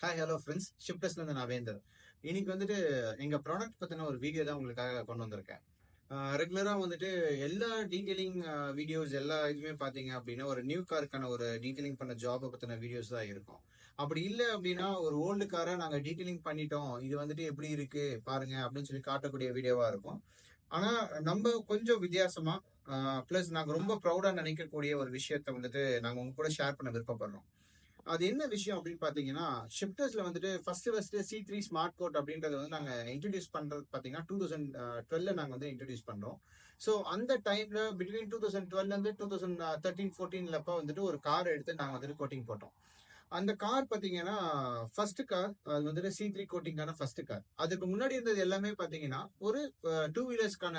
Hi hello friends, ஷிப்டர்ஸ்லேருந்து நான் வேந்தர். இன்னைக்கு வந்துட்டு எங்கள் ப்ராடக்ட் பற்றின ஒரு வீடியோ தான் உங்களுக்காக கொண்டு வந்திருக்கேன். ரெகுலராக வந்துட்டு எல்லா டீட்டெயிலிங் வீடியோஸ் எல்லா இதுவுமே பார்த்தீங்க அப்படின்னா ஒரு நியூ காருக்கான ஒரு டீட்டெயிலிங் பண்ண ஜாபை பற்றின வீடியோஸ் தான் இருக்கும். அப்படி இல்லை அப்படின்னா ஒரு ஓல்டு காரை நாங்கள் டீட்டெயிலிங் பண்ணிட்டோம், இது வந்துட்டு எப்படி இருக்கு பாருங்க அப்படின்னு சொல்லி காட்டக்கூடிய வீடியோவாக இருக்கும். ஆனால் நம்ம கொஞ்சம் வித்தியாசமா ப்ளஸ் நாங்கள் ரொம்ப ப்ரௌடாக நினைக்கக்கூடிய ஒரு விஷயத்த வந்துட்டு நாங்கள் உங்க கூட ஷேர் பண்ண விருப்பப்படுறோம். அது என்ன விஷயம் அப்படின்னு பாத்தீங்கன்னா, ஷிப்டர்ஸ்ல வந்துட்டு ஃபர்ஸ்ட் C3 ஸ்மார்ட் கோட் அப்படின்றத வந்து நாங்க இன்ட்ரடியூஸ் பண்றது பாத்தீங்கன்னா 2012 நாங்க வந்து இன்ட்ரடியூஸ் பண்றோம். ஸோ அந்த டைம்ல பிட்வீன் 2012 இருந்து 2013-14 வந்துட்டு ஒரு கார் எடுத்து நாங்க வந்துட்டு கோட்டிங் போட்டோம். அந்த கார் பாத்தீங்கன்னா ஃபர்ஸ்ட் கார், அது வந்துட்டு C3 கோட்டிங்கான ஃபர்ஸ்ட் கார். அதுக்கு முன்னாடி இருந்தது எல்லாமே பாத்தீங்கன்னா ஒரு டூ வீலர்ஸ்க்கான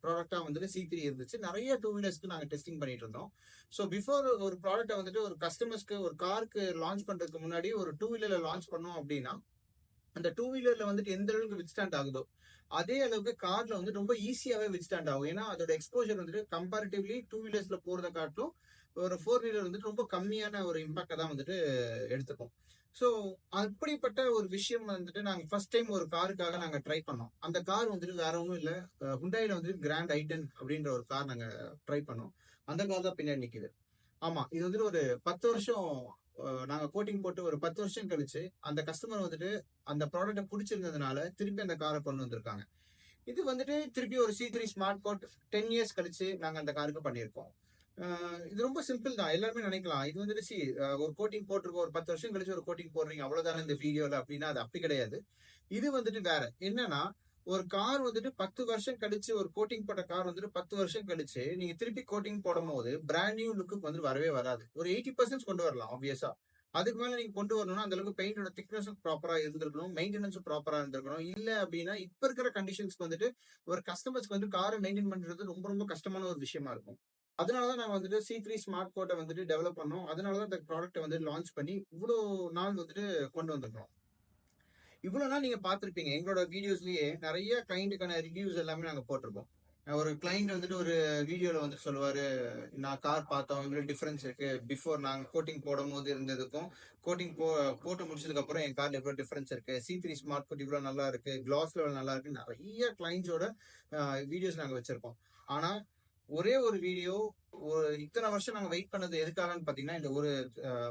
ப்ராடக்டா வந்துட்டு C3 இருந்துச்சு. நிறைய டூ வீலர்ஸ்க்கு நாங்க டெஸ்டிங் பண்ணிட்டு இருந்தோம். ஸோ பிஃபோர் ஒரு ப்ராடக்ட்டை வந்துட்டு ஒரு கஸ்டமர்ஸ்க்கு ஒரு காருக்கு லான்ச் பண்றதுக்கு முன்னாடி ஒரு டூ வீலர்ல லான்ச் பண்ணோம் அப்படின்னா அந்த டூ வீலர்ல வந்துட்டு எந்த அளவுக்கு வித்ஸ்டாண்ட் ஆகுதோ அதே அளவுக்கு கார்ல வந்து ரொம்ப ஈஸியாவே வித்ஸ்டாண்ட் ஆகும். ஏன்னா அதோட எக்ஸ்போஜர் வந்துட்டு கம்பேரிட்டிவ்லி டூ வீலர்ஸ்ல போறதை காட்டும் ஒரு ஃபோர் வீலர் வந்துட்டு ரொம்ப கம்மியான ஒரு இம்பாக்டை தான் வந்துட்டு எடுத்துக்கும். ஸோ அப்படிப்பட்ட ஒரு விஷயம் வந்துட்டு நாங்க ஃபர்ஸ்ட் டைம் ஒரு காருக்காக நாங்க ட்ரை பண்ணோம். அந்த கார் வந்துட்டு வேற ஒன்றும் இல்லை, ஹுண்டாயில வந்துட்டு கிராண்ட் ஐட்டன் அப்படின்ற ஒரு கார் நாங்க ட்ரை பண்ணோம். அந்த கார் தான் பின்னாடி நிக்குது. ஆமா, இது வந்துட்டு ஒரு 10 வருஷம் நாங்க கோட்டிங் போட்டு ஒரு 10 வருஷம் கழிச்சு அந்த கஸ்டமர் வந்துட்டு அந்த ப்ராடக்ட்டை பிடிச்சிருந்ததுனால திருப்பி அந்த காரை கொண்டு வந்திருக்காங்க. இது வந்துட்டு திருப்பி ஒரு C3 ஸ்மார்ட் கோட் 10 இயர்ஸ் கழிச்சு நாங்க அந்த காருக்கு பண்ணியிருக்கோம். இது ரொம்ப சிம்பிள் தான், எல்லாருமே நினைக்கலாம் இது வந்துட்டு ஒரு கோட்டிங் போட்டிருக்கோம், ஒரு 10 வருஷம் கழிச்சு ஒரு கோட்டிங் போடுறீங்க அவ்வளவுதானே இந்த வீடியோல அப்படின்னா அது அப்படி கிடையாது. இது வந்துட்டு வேற என்னன்னா, ஒரு கார் வந்துட்டு 10 வருஷம் கழிச்சு ஒரு கோட்டிங் போட்ட கார் வந்துட்டு 10 வருஷம் கழிச்சு நீங்க திருப்பி கோட்டிங் போடும் போது பிராண்ட் நியூ லுக்கு வந்து வரவே வராது. ஒரு 80% கொண்டு வரலாம் ஆப்வியஸா. அதுக்கு மேல நீங்க கொண்டு வரணும்னா அந்த அளவுக்கு பெயிண்டோட திக்னஸும் ப்ராப்பரா இருந்திருக்கணும், மெயின்டெனன்ஸும் ப்ராப்பரா இருந்திருக்கணும். இல்ல அப்படின்னா இப்ப இருக்கிற கண்டிஷன்ஸ்க்கு வந்துட்டு ஒரு கஸ்டமர்ஸ்க்கு வந்து காரை மெயின்டைன் பண்றது ரொம்ப ரொம்ப கஷ்டமான ஒரு விஷயமா இருக்கும். அதனாலதான் நாங்க வந்துட்டு C3 ஸ்மார்ட் கோட்டை வந்துட்டு டெவலப் பண்ணோம். அதனாலதான் இந்த ப்ராடக்ட்டை வந்து லான்ச் பண்ணி இவ்வளவு நாள் வந்துட்டு கொண்டு வந்திருக்கோம். இவ்வளவு நாள் நீங்க பார்த்திருப்பீங்க எங்களோட வீடியோஸ்லயே நிறைய கிளைண்ட்டுக்கான ரிவ்யூஸ் எல்லாமே நாங்க போட்டிருப்போம். ஒரு கிளைண்ட் வந்துட்டு ஒரு வீடியோல வந்து சொல்லுவாரு, நான் கார் பார்த்தோம், இவ்வளவு டிஃபரன்ஸ் இருக்கு பிஃபோர் நாங்க கோட்டிங் போடும் போது இருந்ததுக்கும் கோட்டிங் போட்டு முடிச்சதுக்கு அப்புறம் என் கார்ல எவ்வளவு டிஃபரன்ஸ் இருக்கு, C3 ஸ்மார்ட் கோட் இவ்வளவு நல்லா இருக்கு, கிளாஸ் லெவல் நல்லா இருக்கு, நிறைய கிளைண்ட்ஸோட வீடியோஸ் நாங்க வச்சிருக்கோம். ஆனா ஒரே ஒரு வீடியோ இத்தனை வருஷம் நாங்க வெயிட் பண்ணது எதுக்காகன்னு பாத்தீங்கன்னா இந்த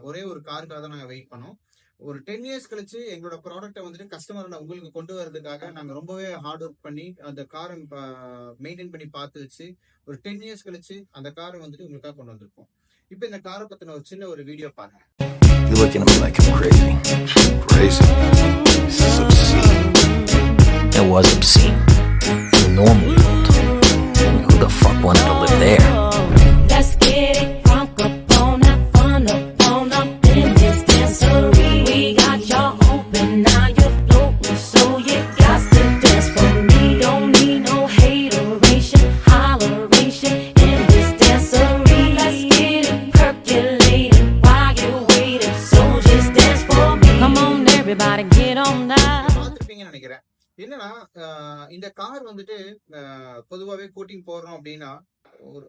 ஒரே ஒரு காருக்காக தான் நாங்க வெயிட் பண்ணோம். ஒரு 10 இயர்ஸ் கழிச்சு எங்களோட ப்ராடக்ட்டை வந்துட்டு கஸ்டமர் உங்களுக்கு கொண்டு வரதுக்காக நாங்க ரொம்பவே ஹார்ட் ஒர்க் பண்ணி அந்த காரை மெயின்டைன் பண்ணி பார்த்து வச்சு ஒரு 10 இயர்ஸ் கழிச்சு அந்த காரை வந்துட்டு உங்களுக்காக கொண்டு வந்திருக்கோம். இப்போ இந்த காரை பத்தின ஒரு சின்ன ஒரு வீடியோ பாருங்க. You're looking at me like I'm crazy. Crazy? This is obscene. It was obscene. In the normal world, who the fuck wanted to live there? Let's get it crunk up on that fun up in this dancery. We got y'all open, now you're floating, so you got to dance for me. Don't need no hateration, holleration in this dancery. Let's get it percolating while you're waiting, so just dance for me. Come on everybody, get on now. பார்த்துருப்பீங்கன்னு நினைக்கிறேன். என்னன்னா இந்த car வந்துட்டு பொதுவாகவே coating போடுறோம் அப்படின்னா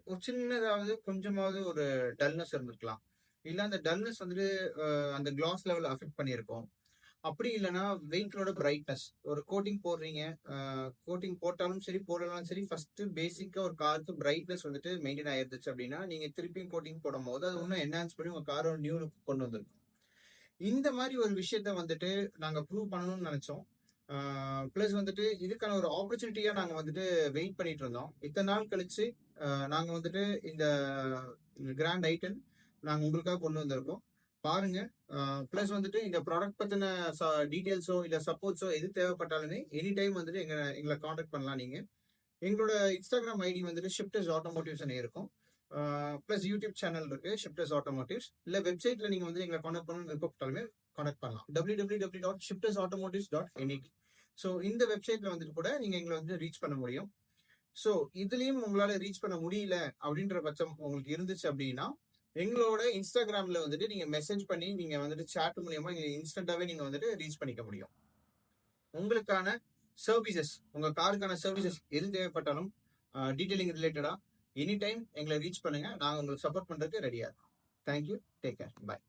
ஒரு சின்னதாவது கொஞ்சமாவது ஒரு டல்னஸ் இருந்திருக்கலாம். இல்ல அந்த டல்னஸ் வந்துட்டு அந்த கிளாஸ் லெவல் அஃபெக்ட் பண்ணியிருக்கோம். அப்படி இல்லைன்னா வெஹிக்கிளோட பிரைட்னஸ். ஒரு கோட்டிங் போடுறீங்க, கோட்டிங் போட்டாலும் சரி போடலாம் சரி, ஃபர்ஸ்ட் பேசிக்கா ஒரு காருக்கு பிரைட்னஸ் வந்துட்டு மெயின்டைன் ஆயிருந்துச்சு அப்படின்னா நீங்க திருப்பியும் கோட்டிங் போடும் போது அது இன்னும் என்ஹான்ஸ் பண்ணி உங்க காரோட நியூ லுக் கொண்டு வந்திருக்கும். இந்த மாதிரி ஒரு விஷயத்த வந்துட்டு நாங்க ப்ரூவ் பண்ணணும்னு நினைச்சோம். பிளஸ் வந்துட்டு இதுக்கான ஒரு ஆப்பர்ச்சுனிட்டியா நாங்க வந்துட்டு வெயிட் பண்ணிட்டு இருந்தோம். இத்தனை நாள் கழிச்சு நாங்க வந்துட்டு இந்த கிராண்ட் ஐட்டன் நாங்க உங்களுக்காக கொண்டு வந்திருக்கோம், பாருங்க. பிளஸ் வந்துட்டு இந்த ப்ராடக்ட் பத்தின டீடைல்ஸோ இல்ல சப்போர்ட்ஸோ எது தேவைப்பட்டாலுமே எனி டைம் வந்துட்டு எங்களை காண்டாக்ட் பண்ணலாம். நீங்க எங்களோட இன்ஸ்டாகிராம் ஐடி வந்துட்டு ஷிப்டர்ஸ் ஆட்டோமோட்டிவ்ஸ் இருக்கும். பிளஸ் யூடியூப் சேனல் இருக்கு ஷிப்டர்ஸ் ஆட்டோமோட்டிவ்ஸ். இல்ல வெப்சைட்ல நீங்க வந்து எங்களை காண்டாக்ட் பண்ணணும்னு விருப்பப்பட்டாலுமே காண்டாக்ட் பண்ணலாம், www.shiptersautomotives.net. ஸோ இந்த வெப்சைட்ல வந்துட்டு கூட நீங்க எங்களை வந்து ரீச் பண்ண முடியும். ஸோ இதுலயும் உங்களால ரீச் பண்ண முடியல அப்படின்ற பட்சம் உங்களுக்கு இருந்துச்சு அப்படின்னா எங்களோட இன்ஸ்டாகிராம்ல வந்துட்டு நீங்க மெசேஜ் பண்ணி நீங்க வந்துட்டு சாட் மூலியமா இன்ஸ்டன்டாவே நீங்க வந்துட்டு ரீச் பண்ணிக்க முடியும். உங்களுக்கான சர்வீசஸ், உங்க காருக்கான சர்வீசஸ் எது தேவைப்பட்டாலும் டீடைலிங் ரிலேட்டடா எனி டைம் எங்களை ரீச் பண்ணுங்க, நாங்க உங்களுக்கு சப்போர்ட் பண்றதுக்கு ரெடியா இருக்கோம். தேங்க்யூ, டேக் கேர், பாய்.